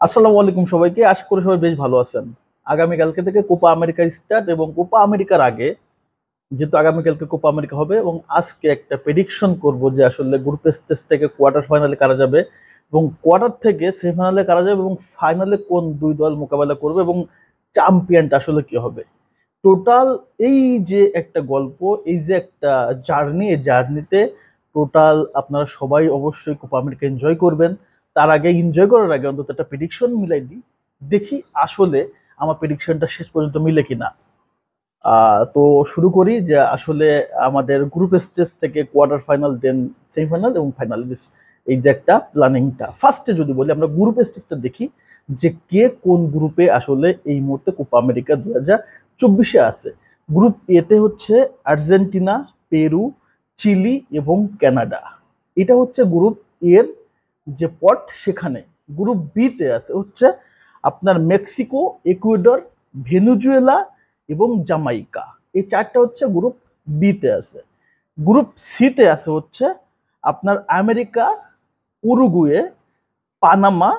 আসসালামু আলাইকুম সবাইকে, আশা করি সবাই বেশ ভালো আছেন। আগামীকালকে থেকে কোপা আমেরিকা স্টার্ট, এবং কোপা আমেরিকার আগে যেহেতু আগামীকালকে কোপা আমেরিকা হবে, এবং আজকে একটা প্রেডিকশন করব যে আসলে গ্রুপ স্টেজ থেকে কোয়ার্টার ফাইনালে কারা যাবে, এবং কোয়ার্টার থেকে সেমিফাইনালে কারা যাবে, এবং ফাইনালে কোন দুই দল মোকাবেলা করবে, এবং চ্যাম্পিয়নটা আসলে কি হবে। টোটাল এই যে একটা গল্প, এই যে একটা জার্নি, এই জার্নিতে টোটাল আপনারা সবাই অবশ্যই কোপা আমেরিকা এনজয় করবেন। তার আগে, এনজয় করার আগে অন্তত একটা প্রেডিকশন মিলাই দিই, দেখি আসলে আমার প্রেডিকশনটা শেষ পর্যন্ত মিলে কিনা। তো শুরু করি যে আসলে আমাদের গ্রুপ স্টেজ থেকে কোয়ার্টার ফাইনাল, দেন সেমিফাইনাল এবং ফাইনাল, এই যে একটা প্ল্যানিংটা। ফার্স্টে যদি বলি, আমরা গ্রুপ স্টেজটা দেখি যে কে কোন গ্রুপে আসলে এই মুহূর্তে কোপা আমেরিকা 2024 আছে। গ্রুপ এতে হচ্ছে আর্জেন্টিনা, পেরু, চিলি এবং কানাডা। এটা হচ্ছে গ্রুপ এর যে পট। সেখানে গ্রুপ বিতে আছে হচ্ছে আপনার মেক্সিকো, ইকুয়েডর, ভেনেজুয়েলা এবং জামাইকা। এই চারটা হচ্ছে গ্রুপ বিতে আছে। গ্রুপ সিতে আছে হচ্ছে আপনার আমেরিকা, উরুগুয়ে, পানামা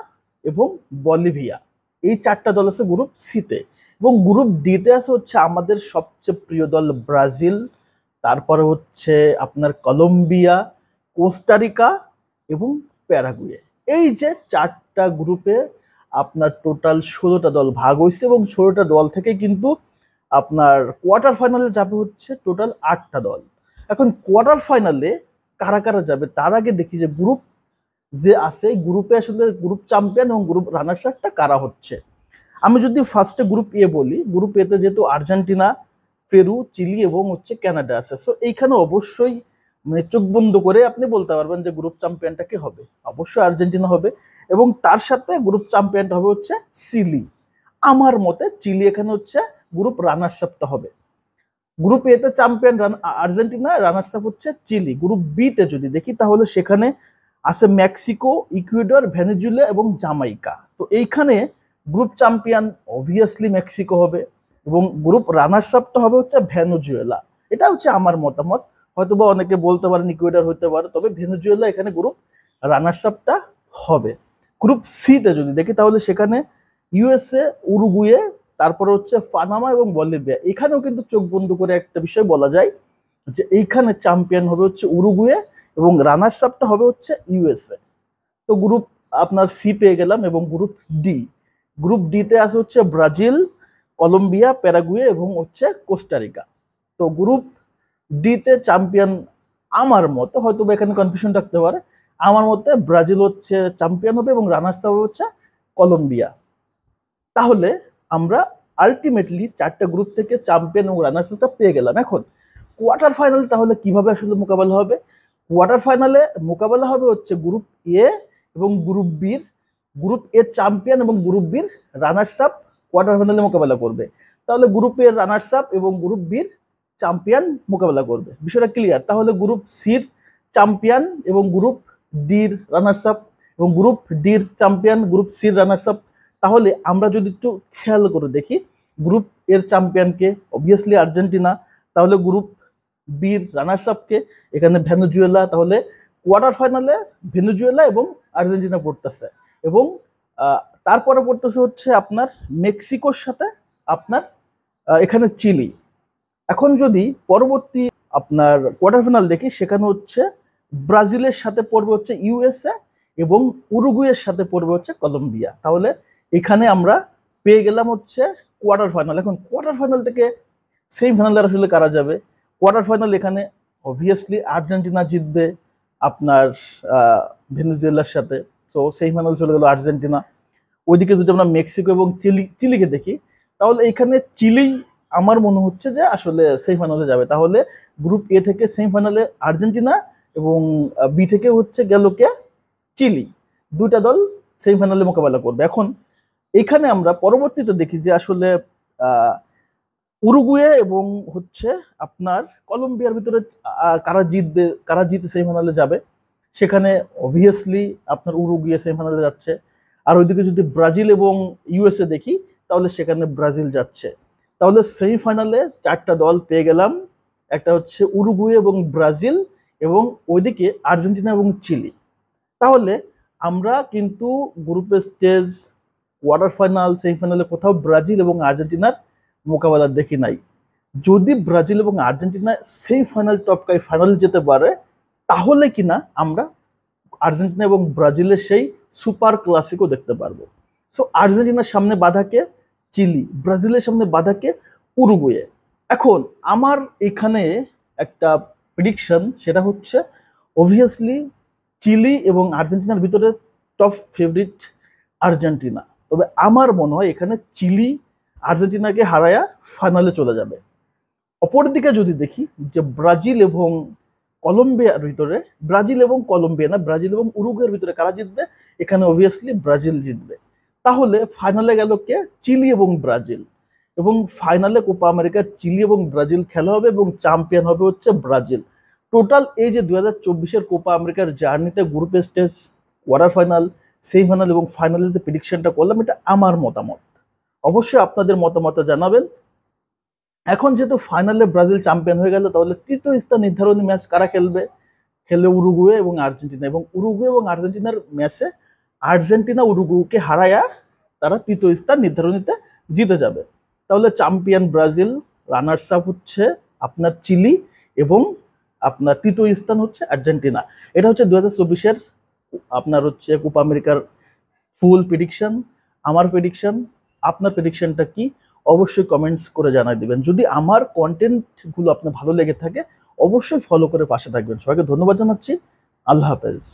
এবং বলিভিয়া। এই চারটা দল আছে গ্রুপ সিতে। এবং গ্রুপ ডিতে আছে হচ্ছে আমাদের সবচেয়ে প্রিয় দল ব্রাজিল, তারপরে হচ্ছে আপনার কলম্বিয়া, কোস্টারিকা এবং প্যারাগুয়ে। এই যে চারটা গ্রুপে আপনার টোটাল 16টা দল ভাগ হয়েছে, এবং 16টা দল থেকে কিন্তু আপনার কোয়ার্টার ফাইনালে যাবে হচ্ছে টোটাল 8টা দল। এখন কোয়ার্টার ফাইনালে কারা কারা যাবে তার আগে দেখি যে গ্রুপ যে আছে, গ্রুপে আসলে গ্রুপ চ্যাম্পিয়ন এবং গ্রুপ রানার্স আপটা কারা হচ্ছে। আমি যদি ফার্স্টে গ্রুপ এ বলি, গ্রুপ এতে যেহেতু আর্জেন্টিনা, পেরু, চিলি এবং হচ্ছে কানাডা আছে, সো এইখানে অবশ্যই মানে চোখ বন্ধ করে আপনি বলতে পারবেন যে গ্রুপ চ্যাম্পিয়নটা কে হবে। অবশ্যই আর্জেন্টিনা হবে, এবং তার সাথে গ্রুপ চ্যাম্পিয়নটা হবে হচ্ছে চিলি। আমার মতে চিলি এখানে হচ্ছে গ্রুপ রানার্স আপটা হবে। গ্রুপ এ তে চ্যাম্পিয়ন আর্জেন্টিনা, রানার্স আপ হচ্ছে চিলি। গ্রুপ বি তে যদি দেখি তাহলে সেখানে আছে মেক্সিকো, ইকুয়েডর, ভেনেজুয়েলা এবং জামাইকা। তো এইখানে গ্রুপ চ্যাম্পিয়ন অবভিয়াসলি মেক্সিকো হবে, এবং গ্রুপ রানার্স আপটা হবে হচ্ছে ভেনেজুয়েলা। এটা হচ্ছে আমার মতামত। হয়তোবা অনেকে বলতে পারেন ইকুয়েডর হতে পারে, তবে ভেনেজুয়েলা এখানে গ্রুপ রানার্স আপটা হবে। গ্রুপ সি তে যদি দেখি তাহলে সেখানে ইউএসএ, উরুগুয়ে, তারপরে হচ্ছে পানামা এবং বলিভিয়া। এখানেও কিন্তু চোখ বন্ধ করে একটা বিষয় বলা যায় যে এইখানে চ্যাম্পিয়ন হবে হচ্ছে উরুগুয়ে, এবং রানার্স আপটা হবে হচ্ছে ইউএসএ। তো গ্রুপ আপনার সি পেয়ে গেলাম। এবং গ্রুপ ডি, গ্রুপ ডি তে আছে হচ্ছে ব্রাজিল, কলম্বিয়া, প্যারাগুয়ে এবং হচ্ছে কোস্টারিকা। তো গ্রুপ ডি তে চ্যাম্পিয়ন আমার মতে, হয়তো এখানে কনফিউশন থাকতে পারে, আমার মতে ব্রাজিল হচ্ছে চ্যাম্পিয়ন হবে এবং রানার্স আপ হচ্ছে কলম্বিয়া। তাহলে আমরা আলটিমেটলি চারটা গ্রুপ থেকে চ্যাম্পিয়ন এবং রানার্স আপটা পেয়ে গেলাম। এখন কোয়ার্টার ফাইনাল তাহলে কিভাবে আসলে মোকাবেলা হবে। কোয়ার্টার ফাইনালে মোকাবেলা হবে হচ্ছে গ্রুপ এ এবং গ্রুপ বির। গ্রুপ এর চ্যাম্পিয়ন এবং গ্রুপ বির রানার্স আপ কোয়ার্টার ফাইনালে মোকাবেলা করবে। তাহলে গ্রুপ এর রানার্স আপ এবং গ্রুপ বির চ্যাম্পিয়ন মোকাবেলা করবে। বিষয়টা ক্লিয়ার। তাহলে গ্রুপ সির চ্যাম্পিয়ন এবং গ্রুপ ডির রানার্স আপ, এবং গ্রুপ ডির চ্যাম্পিয়ন, গ্রুপ সির রানার্স আপ। তাহলে আমরা যদি একটু খেয়াল করে দেখি, গ্রুপ এর চ্যাম্পিয়নকে অবভিয়াসলি আর্জেন্টিনা, তাহলে গ্রুপ বির রানার্স আপকে এখানে ভেনেজুয়েলা। তাহলে কোয়ার্টার ফাইনালে ভেনেজুয়েলা এবং আর্জেন্টিনা পড়তেছে, এবং আহ, তারপরে পড়তেছে হচ্ছে আপনার মেক্সিকোর সাথে আপনার এখানে চিলি। এখন যদি পরবর্তী আপনার কোয়ার্টার ফাইনাল দেখি, সেখানে হচ্ছে ব্রাজিলের সাথে পড়বে হচ্ছে ইউএসএ, এবং উরুগুয়ের সাথে পড়বে হচ্ছে কলম্বিয়া। তাহলে এখানে আমরা পেয়ে গেলাম হচ্ছে কোয়ার্টার ফাইনাল। এখন কোয়ার্টার ফাইনাল থেকে সেমিফাইনালে আসলে কারা যাবে। কোয়ার্টার ফাইনাল এখানে অবভিয়াসলি আর্জেন্টিনা জিতবে আপনার ভেনেজুয়েলার সাথে। সো সেমিফাইনাল চলে গেল আর্জেন্টিনা। ওইদিকে যদি আমরা মেক্সিকো এবং চিলিকে দেখি, তাহলে এখানে চিলি আমার মনে হচ্ছে যে আসলে সেমিফাইনালে যাবে। তাহলে গ্রুপ এ থেকে সেমিফাইনালে আর্জেন্টিনা, এবং বি থেকে হচ্ছে গেল কে চিলি। দুইটা দল সেমিফাইনালে মোকাবেলা করবে। এখন এখানে আমরা পরবর্তীতে দেখি যে আসলে আহ উরুগুয়ে এবং হচ্ছে আপনার কলম্বিয়ার ভিতরে কারা জিতবে, কারা জিতে সেমিফাইনালে যাবে। সেখানে অবভিয়াসলি আপনার উরুগুয়ে সেমিফাইনালে যাচ্ছে। আর ওইদিকে যদি ব্রাজিল এবং ইউএসএ দেখি, তাহলে সেখানে ব্রাজিল যাচ্ছে। তাহলে সেমিফাইনালে চারটা দল পেয়ে গেলাম। একটা হচ্ছে উরুগুয়ে এবং ব্রাজিল, এবং ওইদিকে আর্জেন্টিনা এবং চিলি। তাহলে আমরা কিন্তু গ্রুপ স্টেজ কোয়ার্টার ফাইনাল সেমিফাইনালে কোথাও ব্রাজিল এবং আর্জেন্টিনার মোকাবেলা দেখি নাই। যদি ব্রাজিল এবং আর্জেন্টিনা সেমিফাইনাল টপকায় ফাইনালে যেতে পারে, তাহলে কিনা আমরা আর্জেন্টিনা এবং ব্রাজিলের সেই সুপার ক্লাসিকও দেখতে পারবো। সো আর্জেন্টিনার সামনে বাধাকে চিলি, ব্রাজিলের সামনে বাধাকে উরুগুয়ে। এখন আমার এখানে একটা প্রেডিকশন, সেটা হচ্ছে অবভিয়াসলি চিলি এবং আর্জেন্টিনার ভিতরে টপ ফেভারিট আর্জেন্টিনা। তবে আমার মনে হয় এখানে চিলি আর্জেন্টিনাকে হারায়া ফাইনালে চলে যাবে। অপরদিকে যদি দেখি যে ব্রাজিল এবং কলম্বিয়ার ভিতরে, ব্রাজিল এবং কলম্বিয়া না, ব্রাজিল এবং উরুগুয়ের ভিতরে কারা জিতবে, এখানে অবভিয়াসলি ব্রাজিল জিতবে। তাহলে ফাইনালে গেল কে, চিলি এবং ব্রাজিল। এবং ফাইনালে কোপা আমেরিকার চিলি এবং ব্রাজিল খেলা হবে এবং চ্যাম্পিয়ন হবে হচ্ছে ব্রাজিল। টোটাল এই যে 2024-এর কোপা আমেরিকার জার্নিতে group stage, quarter final, semifinal এবং ফাইনালের যে প্রেডিকশনটা করলাম, এটা আমার মতামত। অবশ্যই আপনাদের মতামত জানাবেন। এখন যেহেতু ফাইনালে ব্রাজিল চ্যাম্পিয়ন হয়ে গেল, তাহলে তৃতীয় স্থান নির্ধারণী ম্যাচ কারা খেলবে, খেলবে উরুগুয়ে এবং আর্জেন্টিনা। এবং উরুগুয়ে এবং আর্জেন্টিনার ম্যাচে আর্জেন্টিনা উরুগুয়েকে হারায়া তারা তৃতীয় স্থান নির্ধারণীতে জিতে যাবে। তাহলে চ্যাম্পিয়ন ব্রাজিল, রানার্স আপ হচ্ছে আপনার চিলি এবং আপনার তৃতীয় স্থান হচ্ছে আর্জেন্টিনা। এটা হচ্ছে 2024-এর আপনার হচ্ছে কোপা আমেরিকার ফুল প্রেডিকশন, আমার প্রেডিকশন। আপনার প্রেডিকশনটা কি অবশ্যই কমেন্টস করে জানাই দিবেন। যদি আমার কন্টেন্টগুলো আপনার ভালো লেগে থাকে, অবশ্যই ফলো করে পাশে থাকবেন। সবাইকে ধন্যবাদ জানাচ্ছি। আল্লাহ হাফেজ।